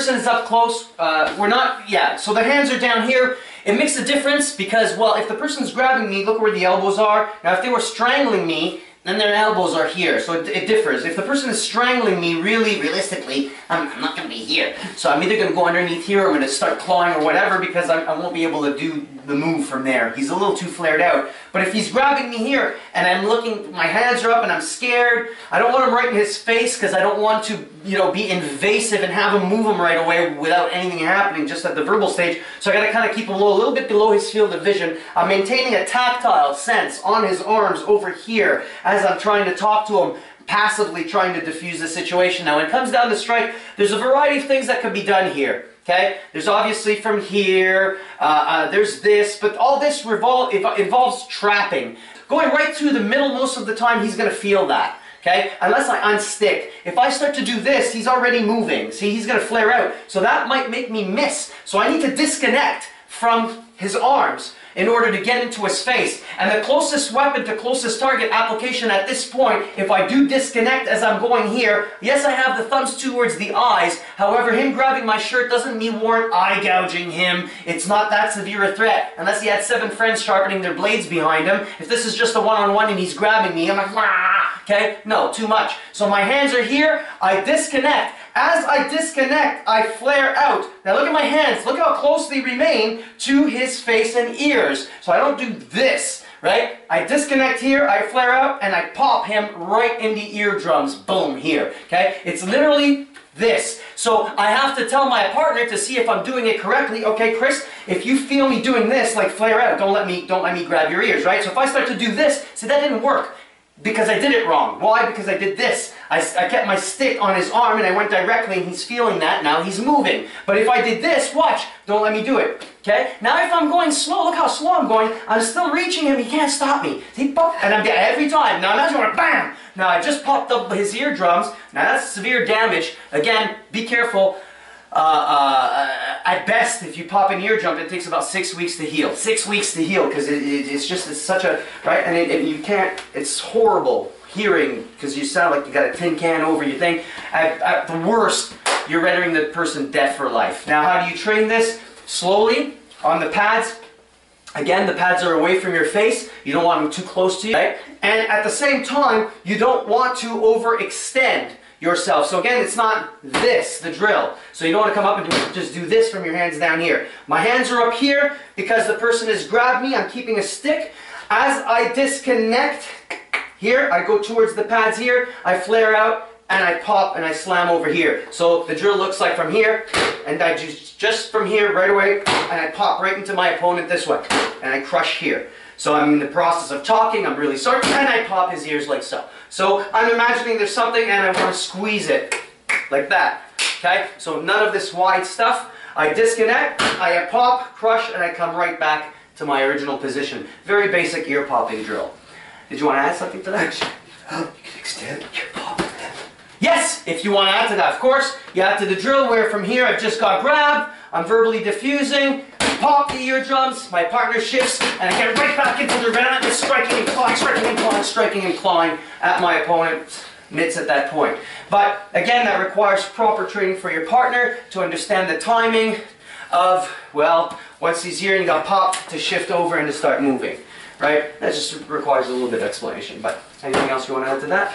person is up close, we're not, yeah, so the hands are down here. It makes a difference because, well, if the person's grabbing me, look where the elbows are. Now, if they were strangling me, then their elbows are here, so it differs. If the person is strangling me realistically, I'm not going to be here. So I'm either going to go underneath here or I'm going to start clawing or whatever because I won't be able to do the move from there. He's a little too flared out. But if he's grabbing me here and I'm looking, my hands are up and I'm scared, I don't want him right in his face because I don't want to, you know, be invasive and have him move him right away without anything happening just at the verbal stage. So I got to kind of keep him a little bit below his field of vision. I'm maintaining a tactile sense on his arms over here as I'm trying to talk to him, passively trying to diffuse the situation. Now, when it comes down to strike, there's a variety of things that can be done here. Okay, there's obviously from here, there's this, but all this involves trapping. Going right through the middle most of the time, he's going to feel that. Okay, unless I unstick. If I start to do this, he's already moving. See, he's going to flare out. So that might make me miss. So I need to disconnect from his arms in order to get into his face. And the closest weapon to closest target application at this point, if I do disconnect as I'm going here, yes, I have the thumbs towards the eyes. However, him grabbing my shirt doesn't mean warrant eye gouging him. It's not that severe a threat, unless he had 7 friends sharpening their blades behind him. If this is just a one-on-one and he's grabbing me, I'm like, wah! Okay? No, too much. So my hands are here, I disconnect. As I disconnect, I flare out. Now look at my hands. Look how close they remain to his face and ears. So I don't do this, right? I disconnect here, I flare out, and I pop him right in the eardrums. Boom, here. Okay? It's literally this. So I have to tell my partner to see if I'm doing it correctly. Okay, Chris, if you feel me doing this, like flare out, don't let me grab your ears, right? So if I start to do this, see, that didn't work. Because I did it wrong. Why? Because I did this. I kept my stick on his arm and I went directly and he's feeling that. Now he's moving. But if I did this, watch, don't let me do it. Okay? Now if I'm going slow, look how slow I'm going. I'm still reaching him. He can't stop me. See? Pop, and I'm every time. Now imagine what bam! Now I just popped up his eardrums. Now that's severe damage. Again, be careful. At best, if you pop an eardrum, it takes about 6 weeks to heal. 6 weeks to heal, because it's such a, right, and you can't, it's horrible hearing, because you sound like you got a tin can over your thing. At the worst, you're rendering the person deaf for life. Now, how do you train this? Slowly, on the pads. Again, the pads are away from your face. You don't want them too close to you, right? And at the same time, you don't want to overextend yourself. So again, it's not this, the drill. So you don't want to come up and just do this from your hands down here. My hands are up here because the person has grabbed me. I'm keeping a stick. As I disconnect here, I go towards the pads here, I flare out, and I pop and I slam over here. So the drill looks like from here, and I just from here right away, and I pop right into my opponent this way, and I crush here. So I'm in the process of talking, I'm really sorry, and I pop his ears like so. So I'm imagining there's something and I want to squeeze it, like that. Okay? So none of this wide stuff. I disconnect, I pop, crush, and I come right back to my original position. Very basic ear popping drill. Did you want to add something to that? You can extend your pop. Yes, if you want to add to that, of course. You add to the drill where from here I've just got grabbed, I'm verbally diffusing, pop the eardrums, my partner shifts, and I get right back into the relentless striking and clawing, striking and clawing, striking and clawing at my opponent's mitts at that point. But again, that requires proper training for your partner to understand the timing of, well, once he's here and you got popped, to shift over and to start moving. Right? That just requires a little bit of explanation. But anything else you want to add to that?